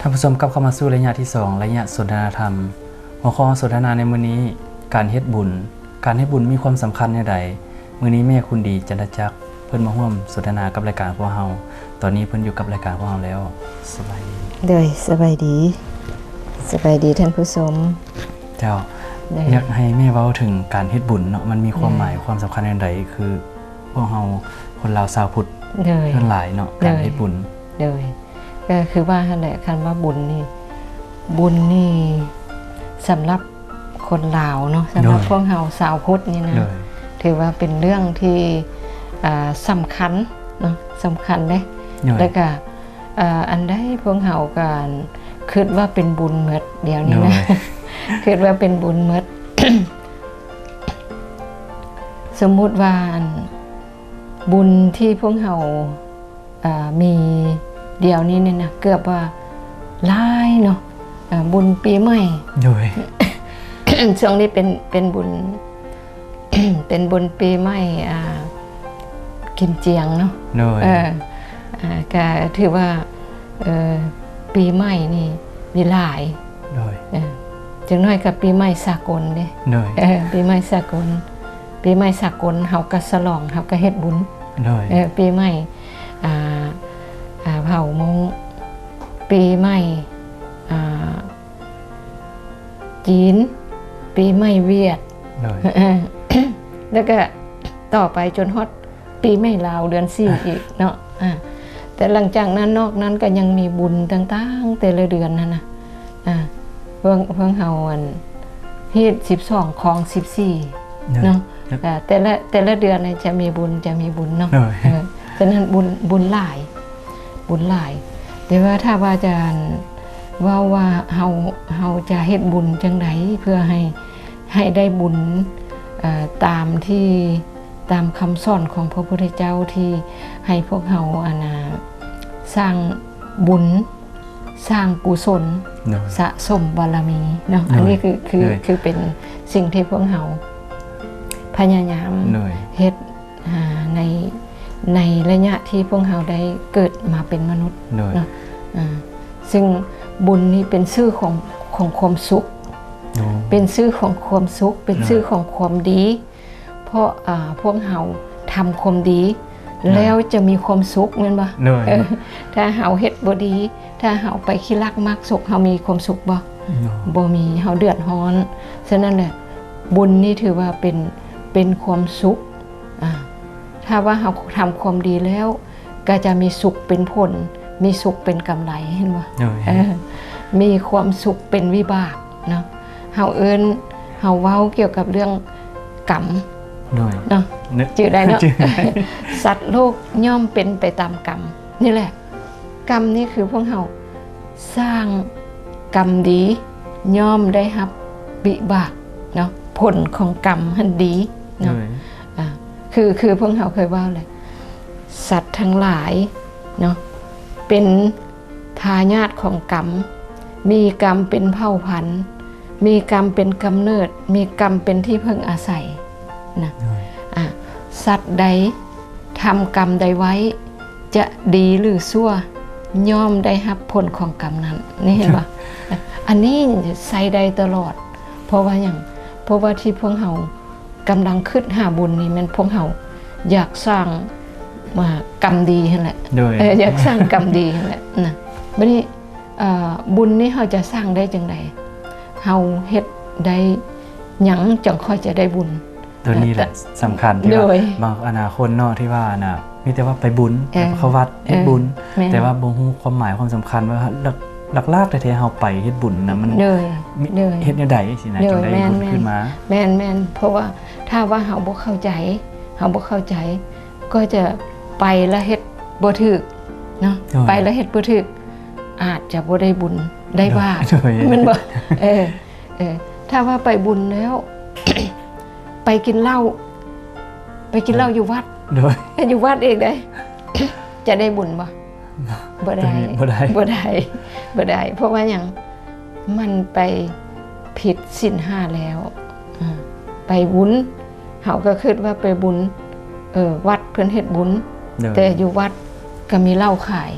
ท่านผู้ชมกลับเข้ามาสู่ระยะที่2ระยะสนทนาธรรมหัวข้อสนทนาในมื้อนี้การเฮ็ดบุญมีความสำคัญอย่างใดมื้อนี้แม่คุณดีจันทจักรเพิ่นมาร่วมสนทนากับรายการของเฮาตอนนี้เพิ่นอยู่กับรายการของเฮาแล้วสบายดีสบายดีท่านผู้ชมเจ้าอยากให้แม่เว้าถึงการเฮ็ดบุญเนาะมันมีความหมายความสำคัญอย่างใดคือพวกเฮาคนลาวชาวพุทธทั้งหลายเนาะการเฮ็ดบุญก็คือว่าแหละคันว่าบุญนี่สำหรับคนลาวเนาะสำหรับพวกเฮาชาวพุทธนี่นะถือว่าเป็นเรื่องที่สำคัญเนาะสำคัญเลยแล้วก็อันใดพวกเฮาการคิดว่าเป็นบุญหมดเดี๋ยวนี้นะคิดว่าเป็นบุญหมด สมมุติว่าบุญที่พวกเฮามีเดี๋ยวนี้เนี่ยนะเกือบว่าหลายเนาะบุญปีใหม่ช่วงนี้เป็นบุญ เป็นบุญปีใหม่กินเจียงเนาะก็ถือว่าปีใหม่นี่มีหลายจังน้อยกับปีใหม่สากลเด้ปีใหม่สากลเฮาก็ฉลองเฮาก็เฮ็ดบุญปีใหม่เผามงปีใหม่จีนปีใหม่เวียดแล้วก็ต่อไปจนฮอดปีใหม่ลาวเดือน4อีกเนาะแต่หลังจากนั้นนอกนั้นก็ยังมีบุญต่างๆแต่ละเดือนนั่นนะเพิ่งเฮาเฮ็ด12ของ14เนาะแต่ละเดือนจะมีบุญเนาะฉะนั้นบุญหลายแต่ว่าถ้าว่าจะว่าเฮาจะเฮ็ดบุญจังไดเพื่อให้ได้บุญตามคำสอนของพระพุทธเจ้าที่ให้พวกเฮาสร้างบุญสร้างกุศลสะสมบารมีเนาะอันนี้คือเป็นสิ่งที่พวกเฮาพยายามเฮ็ดในระยะที่พวกเฮาได้เกิดมาเป็นมนุษย์เนาะซึ่งบุญนี้เป็นชื่อของความสุขเป็นชื่อของความสุขเป็นชื่อของความดีเพราะพวกเฮาทำความดีแล้วจะมีความสุขแม่นบ่ถ้าเฮาเฮ็ดบ่ดีถ้าเฮาไปขี้รักมักสุขเฮามีความสุขบ่มีเฮาเดือดร้อนฉะนั้นแหละบุญนี่ถือว่าเป็นความสุขถ้าว่าเฮาทำความดีแล้วก็จะมีสุขเป็นผลมีสุขเป็นกำไรเห็นบ่มีความสุขเป็นวิบากเนาะเฮาเว้าเกี่ยวกับเรื่องกรรมเนาะชื่อได้เนาะสัตว์โลกย่อมเป็นไปตามกรรมนี่แหละกรรมนี่คือพวกเฮาสร้างกรรมดีย่อมได้รับวิบากเนาะผลของกรรมหันดีเนาะคือพวกเฮาเคยว่าเลยสัตว์ทั้งหลายเนาะเป็นทายาทของกรรมมีกรรมเป็นเผ่าพันธุ์มีกรรมเป็นกำเนิดมีกรรมเป็นที่พึ่งอาศัยนะสัตว์ใดทำกรรมใดไว้จะดีหรือชั่วย่อมได้รับผลของกรรมนั้นนี่เห็นป่ะ อันนี้ใส่ได้ตลอดเพราะว่าที่พวกเฮากำลังคิดหาบุญนี่มันพวกเฮาอยากสร้างกรรมดีนั่นแหละอยากสร้างกรรมดีนั่นแหละนะบัดนี้บุญนี่เฮาจะสร้างได้จังไดเฮาเฮ็ดได้หยังจังค่อยจะได้บุญตัวนี้แหละสำคัญที่ว่าบางอนาคตเนาะที่ว่ามีแต่ว่าไปบุญเข้าวัดเฮ็ดบุญแต่ว่าบ่ฮู้ความหมายความสำคัญว่าหลักๆแท้ๆเฮาไปเฮ็ดบุญนะมันเฮ็ดแนวใดสินะจังได้บุญขึ้นมาแม่นเพราะว่าถ้าว่าเฮาบ่เข้าใจก็จะไปแล้วเฮ็ดบ่ถูกเนาะไปแล้วเฮ็ดบ่ถูกอาจจะบ่ได้บุญได้บาปแม่นบ่ถ้าว่าไปบุญแล้ว ไปกินเหล้าอยู่วัดอยู่วัดเองได้ จะได้บุญบ่ได้เพราะว่าอย่างมันไปผิดศีล5แล้วไปบุญเฮาก็คิดว่าไปบุญวัดเพิ่นเฮ็ดบุญแต่อยู่วัดก็มีเหล้าขาย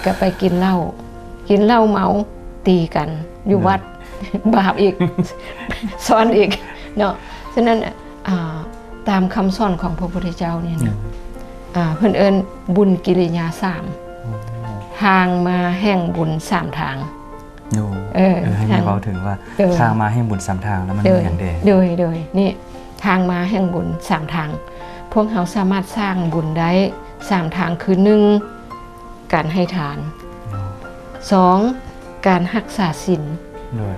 ก็ไปกินเหล้า กินเหล้าเมาตีกันอยู่วัดบาปอีกซ้อนอีกเนาะฉะนั้นตามคำสอนของพระพุทธเจ้าเนี่ยนะเพิ่นเอิ้นบุญกิริยา3ทางมาแห่งบุญ3ทางให้แม่เว้าถึงว่าทางมาแห่งบุญ3ทางแล้วมันเป็นอย่างใดโดยนี่ทางมาแห่งบุญ3ทางพวกเขาสามารถสร้างบุญได้3ทางคือ1การให้ทาน2การรักษาศีล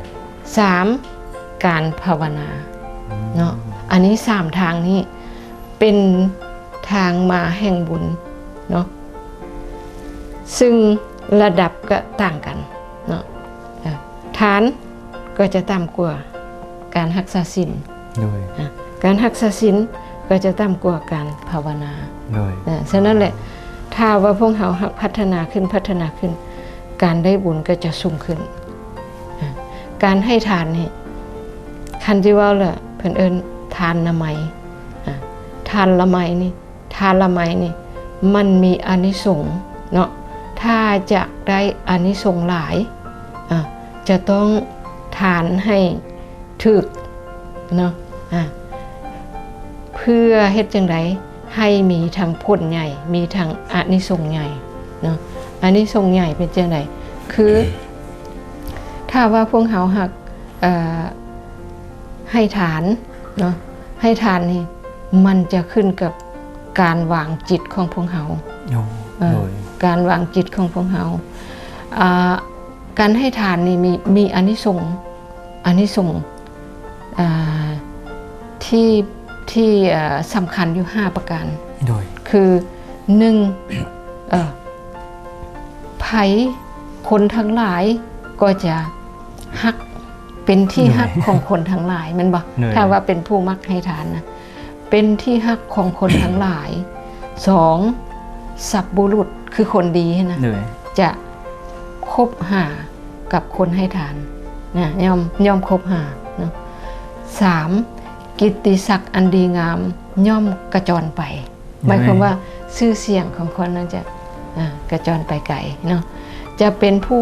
3การภาวนาเนาะอันนี้3ทางนี้เป็นทางมาแห่งบุญเนาะซึ่งระดับก็ต่างกันเนาะทานก็จะต่ำกว่าการรักษาศีลการรักษาศีลก็จะต่ำกว่าการภาวนาฉะนั้นแหละถ้าว่าพวกเราพัฒนาขึ้นการได้บุญก็จะสูงขึ้นการให้ทานนี่คันที่ว่าล่ะเพิ่นเอิ้นทานละไมทานละไมนี่มันมีอานิสงส์เนาะถ้าจะได้อานิสงส์หลายจะต้องทานให้ถึกเนาะเพื่อเฮ็ดจังไดให้มีทั้งผลใหญ่มีทั้งอานิสงส์ใหญ่เนาะอานิสงส์ใหญ่เป็นจังไดคือถ้าว่าพวกเขาหักให้ทานเนาะให้ทานนี่มันจะขึ้นกับการวางจิตของพวกเขาการวางจิตของพวกเขาการให้ทานนี่มีอานิสงส์ที่สำคัญอยู่5ประการคือ1ภัยคนทั้งหลายก็จะฮักเป็นที่ฮักของคนทั้งหลายมันบ่ถ้าว่าเป็นผู้มักให้ทานนะเป็นที่ฮักของคนทั้งหลาย2สัพบุรุษคือคนดีนะจะคบหากับคนให้ทานนะย่อมคบหาเนาะ3กิตติศักดิ์อันดีงามย่อมกระจรไปหมายความว่าชื่อเสียงของคนนั้นจะกระจรไปไกลเนาะจะเป็นผู้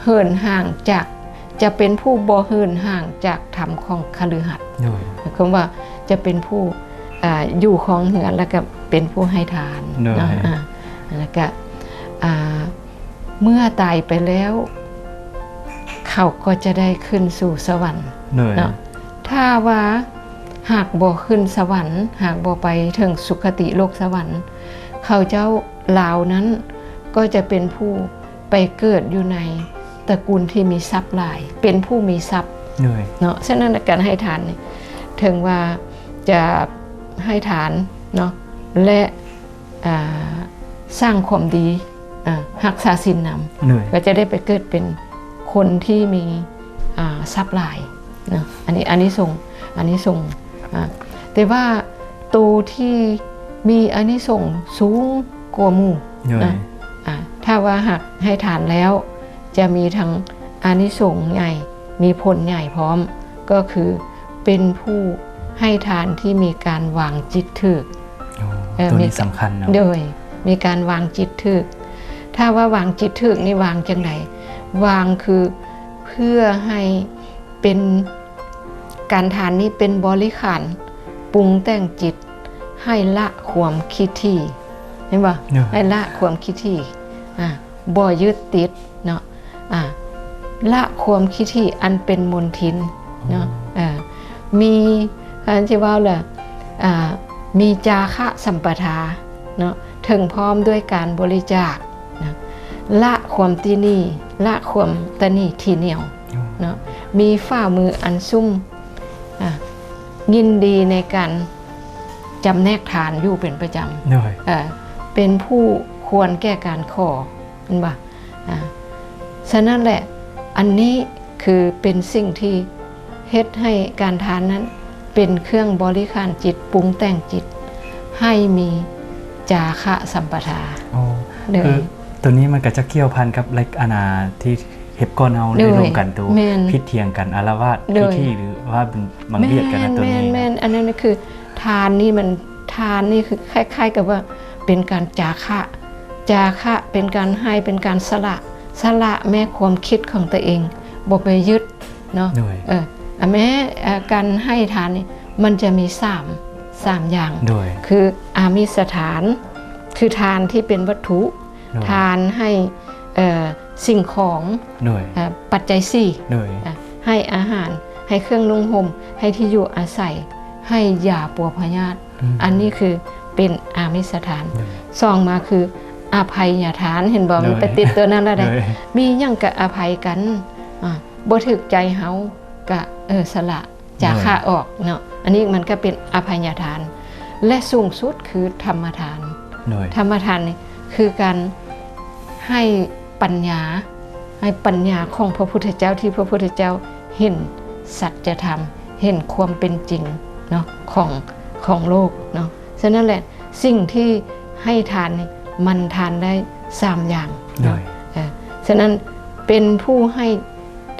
เหินห่างจากจะเป็นผู้บ่เหินห่างจากธรรมของคฤหัสถ์หมายความว่าจะเป็นผู้อยู่ของเหือนแล้วก็เป็นผู้ให้ทานเนาะแล้วก็เมื่อตายไปแล้วเขาก็จะได้ขึ้นสู่สวรรค์เนาะถ้าว่าหากบ่ขึ้นสวรรค์หากบ่ไปถึงสุคติโลกสวรรค์เขาเจ้าลาวนั้นก็จะเป็นผู้ไปเกิดอยู่ในตระกูลที่มีทรัพย์หลายเป็นผู้มีทรัพย์เนาะฉะนั้นการให้ทานนี่ถึงว่าจะให้ทานเนาะและสร้างความดีรักษาศีลนำก็จะได้ไปเกิดเป็นคนที่มีทรัพย์หลายเนาะอันนี้ส่งแต่ว่าตัวที่มีอานิสงส์สูงกว่าหมู่นะถ้าว่าหากให้ทานแล้วจะมีทั้งอานิสงส์ใหญ่มีผลใหญ่พร้อมก็คือเป็นผู้ให้ทานที่มีการวางจิตถึกตัวนี้สำคัญนะโดยมีการวางจิตถึกถ้าว่าวางจิตถึกนี่วางจังไดวางคือเพื่อให้เป็นการทานนี้เป็นบริขารปรุงแต่งจิตให้ละความคิดที่เห็นป่ะให้ละความคิดที่บ่ยึดติดเนาะละความคิดที่อันเป็นมลทินเนาะมีอันที่ว่าแหละมีจาคะสัมปทาเนาะถึงพร้อมด้วยการบริจาคนะละความตีนี่ละความตนีที่เหนียวเนาะมีฝ่ามืออันซุ่มยินดีในการจำแนกทานอยู่เป็นประจำเป็นผู้ควรแก้การขอเห็นป่ะฉะนั้นแหละอันนี้คือเป็นสิ่งที่เฮ็ดให้การทานนั้นเป็นเครื่องบริการจิตปรุงแต่งจิตให้มีจาคะสัมปทาคือตัวนี้มันก็จะเกี่ยวพันกับอาณาที่เห็บก้อนเอาในรวมกันตัวพิษเทียงกันอาละวาดพิธีหรือว่าบังเบียดกันนะตัวนี้แม่นอันนั้นคือทานนี่มันทานนี่คือคล้ายๆกับว่าเป็นการจาคะเป็นการให้เป็นการส สละแม้ความคิดของตัวเองบ่ไปยึดเนาะแม้การให้ทานนี่มันจะมี3อย่างคืออามิสถานคือทานที่เป็นวัตถุทานให้สิ่งของปัจจัย4ให้อาหารให้เครื่องนุ่งห่มให้ที่อยู่อาศัยให้ยาปัวพยาธิอันนี้คือเป็นอามิสถานซองมาคืออภัยทานเห็นบ่มันไปติดตัวนั้นแล้วได้มีหยังก็อภัยกันบ่ถึกใจเฮาก็สละจากค่าออกเนาะอันนี้มันก็เป็นอภัยทานและสูงสุดคือธรรมทานธรรมทานนี่คือการให้ปัญญาของพระพุทธเจ้าที่พระพุทธเจ้าเห็นสัจธรรมเห็นความเป็นจริงเนาะของโลกเนาะฉะนั้นแหละสิ่งที่ให้ทานนี่มันทานได้3อย่างฉะนั้นเป็นผู้ให้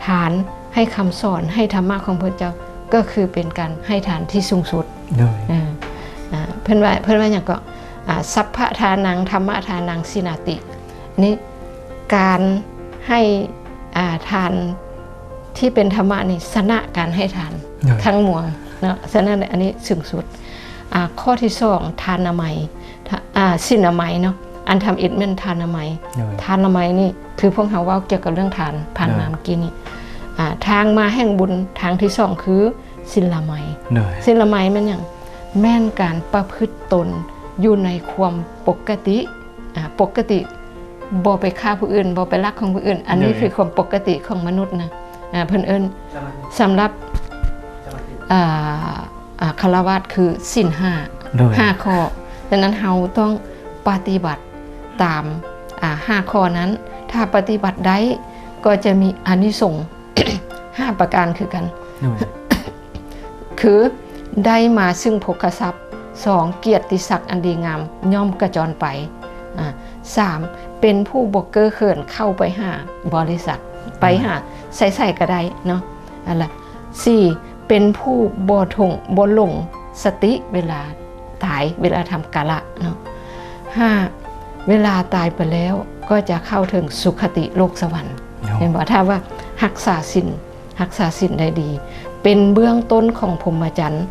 ทานให้คำสอนให้ธรรมะของพระเจ้าก็คือเป็นการให้ทานที่สูงสุดเพิ่นว่าอย่างก็สัพพะทานังธรรมะทานังสินาตินี่การให้ทานที่เป็นธรรมะนี่ชนะการให้ทานทั้งมวลเนาะฉะนั้นอันนี้สูงสุดข้อที่2ทานามัยสินามัยเนาะอันทำอิฐเป็นทานามัยทานามัยนี่คือพวกเขาว่าเกี่ยวกับเรื่องทานผ่านมาเมื่อกี้นี่ทางมาแห่งบุญทางที่2คือศีลมัยศีลมัยมันอย่างแม่นการประพฤติตนอยู่ในความปกติบ่ไปฆ่าผู้อื่นบ่ไปลักของผู้อื่นอันนี้คือความปกติของมนุษย์นะเพิ่นเอิ้นสำหรับฆราวาสคือศีล5ข้อดังนั้นเราต้องปฏิบัติตาม5ข้อนั้นถ้าปฏิบัติได้ก็จะมีอานิสงส์5ประการคือกันคือได้มาซึ่งภคทรัพย์2เกียรติศักดิ์อันดีงามย่อมกระจรไป3เป็นผู้บ่เก้อเขินเข้าไปหาบริษัทไปหาใส่ก็ได้เนาะอะไร4เป็นผู้บ่หลงสติเวลาตายเวลาทำกาละเนาะ5เวลาตายไปแล้วก็จะเข้าถึงสุคติโลกสวรรค์เห็นบอกถ้าว่ารักษาศีลได้ดีเป็นเบื้องต้นของพรหมจรรย์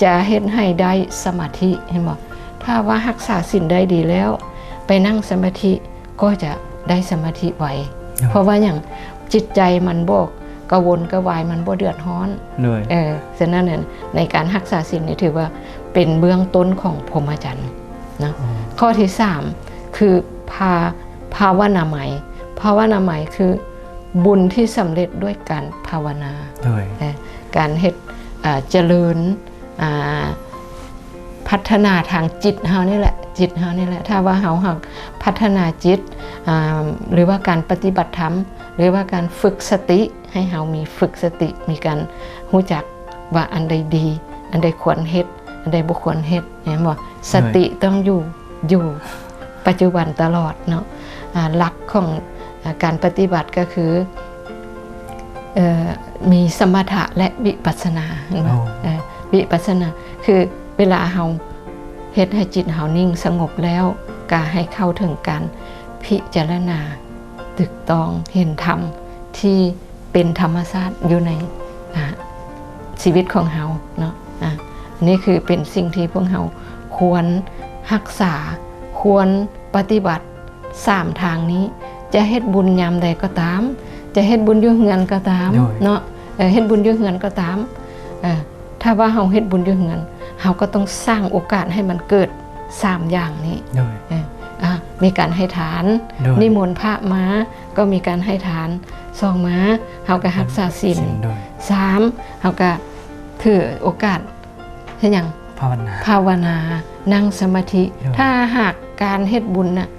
จะเฮ็ดให้ได้สมาธิเห็นบอกถ้าว่ารักษาศีลได้ดีแล้วไปนั่งสมาธิก็จะได้สมาธิไวเพราะว่าอย่างจิตใจมันบ่กระวนกระวายมันบ่เดือดร้อนฉะนั้นเนี่ยในการรักษาศีลนี่ถือว่าเป็นเบื้องต้นของพรหมจรรย์นะข้อที่3คือภาวนาใหม่คือบุญที่สำเร็จด้วยการภาวนาการเฮ็ดเจริญพัฒนาทางจิตเฮานี่แหละถ้าว่าเฮาพัฒนาจิตหรือว่าการปฏิบัติธรรมหรือว่าการฝึกสติให้เฮามีฝึกสติมีการรู้จักว่าอันใดดีอันใดควรเฮ็ดอันใดบ่ควรเฮ็ดเห็นบ่สติต้องอยู่ปัจจุบันตลอดเนาะหลักของการปฏิบัติก็คือมีสมถะและวิปัสสนาวิปัสสนาคือเวลาเฮาเฮ็ดให้จิตเฮานิ่งสงบแล้วก็ให้เข้าถึงการพิจารณาตึกตองเห็นธรรมที่เป็นธรรมชาติอยู่ในชีวิตของเฮาเนาะนี่คือเป็นสิ่งที่พวกเฮาควรรักษาควรปฏิบัติ3ทางนี้จะเฮ็ดบุญยามใดก็ตามจะเฮ็ดบุญอยู่เฮือนก็ตามเนาะเฮ็ดบุญอยู่เฮือนก็ตามถ้าว่าเฮาเฮ็ดบุญอยู่เฮือนเฮาก็ต้องสร้างโอกาสให้มันเกิด3อย่างนี้มีการให้ทานนิมนต์พระมาก็มีการให้ทาน2มาเฮาก็รักษาศีล3เฮาก็ถือโอกาสเฮ็ดหยังภาวนานั่งสมาธิถ้าหากการเฮ็ดบุญน่ะ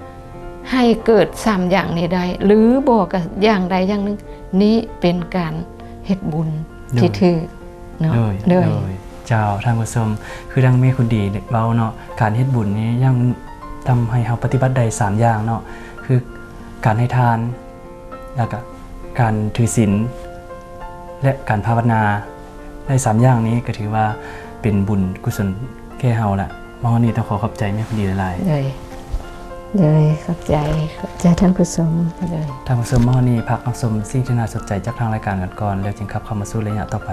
ให้เกิด3อย่างนี้ได้หรือบ่ก็อย่างใดอย่างหนึงนี้เป็นการเฮ็ดบุญที่ถือเนาะเจ้าท่านผู้ชมคือดังแม่คุณดีเว้าเนาะการเฮ็ดบุญนี้ยังทำให้เฮาปฏิบัติได้3อย่างเนาะคือการให้ทานแล้วก็การถือศีลและการภาวนาได้3อย่างนี้ก็ถือว่าเป็นบุญกุศลแก่เฮาละมื้อนี้ต้องขอขอบใจแม่คุณดีหลายๆ เลยขอบใจท่านผู้ชมเลย ทางผู้ชมมอนี่พักรับชมสิ่งที่น่าสนใจจากทางรายการกันก่อนแล้วจึงขับเข้ามาสู่ระยะต่อไป